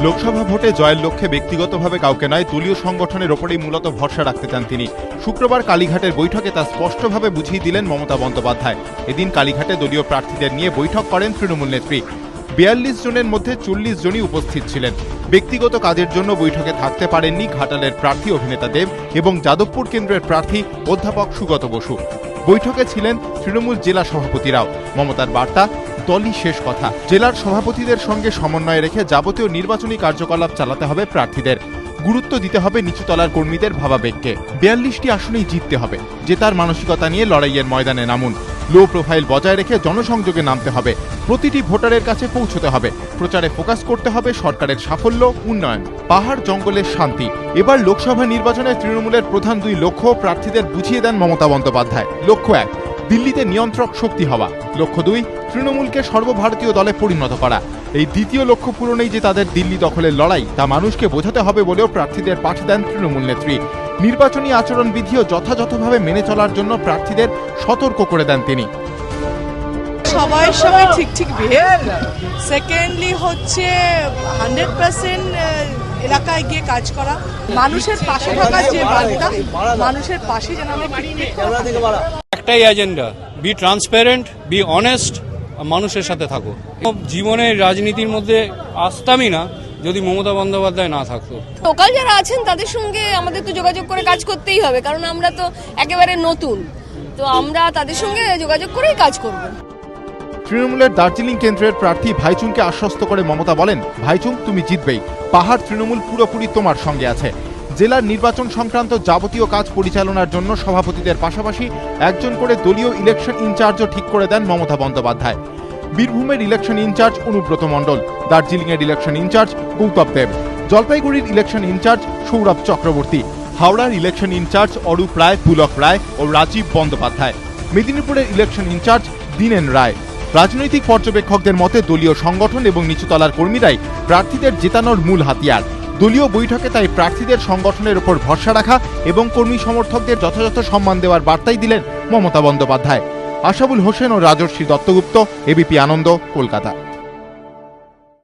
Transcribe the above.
লোকসভা ভোটে জয়ের লক্ষ্যে ব্যক্তিগতভাবে কাউকে নয়, দলীয় সংগঠনের ওপরেই মূলত ভরসা রাখতে চান তিনি। শুক্রবার কালীঘাটের বৈঠকে তা স্পষ্টভাবে বুঝিয়ে দিলেন মমতা বন্দ্যোপাধ্যায়। এদিন কালীঘাটে দলীয় প্রার্থীদের নিয়ে বৈঠক করেন তৃণমূল নেত্রী। ৪২ জনের মধ্যে ৪০ জনই উপস্থিত ছিলেন। ব্যক্তিগত কাজের জন্য বৈঠকে থাকতে পারেননি ঘাটালের প্রার্থী অভিনেতা দেব এবং যাদবপুর কেন্দ্রের প্রার্থী অধ্যাপক সুগত বসু। বৈঠকে ছিলেন তৃণমূল জেলা সভাপতিরাও। মমতার বার্তা, দলই শেষ কথা। জেলার সভাপতিদের সঙ্গে সমন্বয় রেখে যাবতীয় নির্বাচনী কার্যকলাপ চালাতে হবে প্রার্থীদের। গুরুত্ব দিতে হবে নিচুতলার কর্মীদের ভাবাবেগকে। ৪২টি আসনেই জিততে হবে। জেতার মানসিকতা নিয়ে লড়াইয়ের ময়দানে নামুন। লো প্রোফাইল বজায় রেখে জনসংযোগে নামতে হবে। প্রতিটি ভোটারের কাছে পৌঁছতে হবে। প্রচারে ফোকাস করতে হবে সরকারের সাফল্য, উন্নয়ন, পাহাড় জঙ্গলের শান্তি। এবার লোকসভা নির্বাচনে তৃণমূলের প্রধান দুই লক্ষ্য প্রার্থীদের বুঝিয়ে দেন মমতা বন্দ্যোপাধ্যায়। লক্ষ্য ১, দিল্লিতে নিয়ন্ত্রক শক্তি হওয়া। লক্ষ্য ২, তৃণমূলকে সর্বভারতীয় দলে পরিণত করা। এই দ্বিতীয় লক্ষ্য পূরণেই যে তাদের দিল্লি দখলের লড়াই, তা মানুষকে বোঝাতে হবে বলেও প্রার্থীদের পাঠ দেন তৃণমূল নেত্রী। নির্বাচনী আচরণবিধিও যথাযথভাবে মেনে চলার জন্য প্রার্থীদের সতর্ক করে দেন তিনি। সবার সবাই ঠিক বিহেভ। সেকেন্ডলি হচ্ছে 100% এলাকায় গিয়ে কাজ করা, মানুষের পাশে থাকার যে বার্তা, মানুষের পাশে যেন আমরা একটাই agenda, be transparent, be honest, মানুষের সাথে থাকো। জীবনের রাজনীতির মধ্যে আসতামই না যদি মমতা বন্দ্যোপাধ্যায় না থাকতো। লোকাল যারা আছেন তাদের সঙ্গে আমাদের তো যোগাযোগ করে কাজ করতেই হবে, কারণ আমরা তো একেবারে নতুন, তো আমরা তাদের সঙ্গে যোগাযোগ করেই কাজ করব। তৃণমূলের দার্জিলিং কেন্দ্রের প্রার্থী ভাইচুংকে আশ্বস্ত করে মমতা বলেন, ভাইচুং তুমি জিতবেই, পাহাড় তৃণমূল পুরোপুরি তোমার সঙ্গে আছে। জেলার নির্বাচন সংক্রান্ত যাবতীয় কাজ পরিচালনার জন্য সভাপতিদের পাশাপাশি একজন করে দলীয় ইলেকশন ইনচার্জও ঠিক করে দেন মমতা বন্দ্যোপাধ্যায়। বীরভূমের ইলেকশন ইনচার্জ অনুব্রত মণ্ডল, দার্জিলিংয়ের ইলেকশন ইনচার্জ গৌতম দেব, জলপাইগুড়ির ইলেকশন ইনচার্জ সৌরভ চক্রবর্তী, হাওড়ার ইলেকশন ইনচার্জ অরূপ রায়, পুলক রায় ও রাজীব বন্দ্যোপাধ্যায়, মেদিনীপুরের ইলেকশন ইনচার্জ দীনেন রায়। রাজনৈতিক পর্যবেক্ষকদের মতে দলীয় সংগঠন এবং নিচুতলার কর্মীরাই প্রার্থীদের জেতানোর মূল হাতিয়ার। দলীয় বৈঠকে তাই প্রার্থীদের সংগঠনের উপর ভরসা রাখা এবং কর্মী সমর্থকদের যথাযথ সম্মান দেওয়ার বার্তাই দিলেন মমতা বন্দ্যোপাধ্যায়। আশাবুল হোসেন ও রাজর্ষি দত্তগুপ্ত, এবিপি আনন্দ, কলকাতা।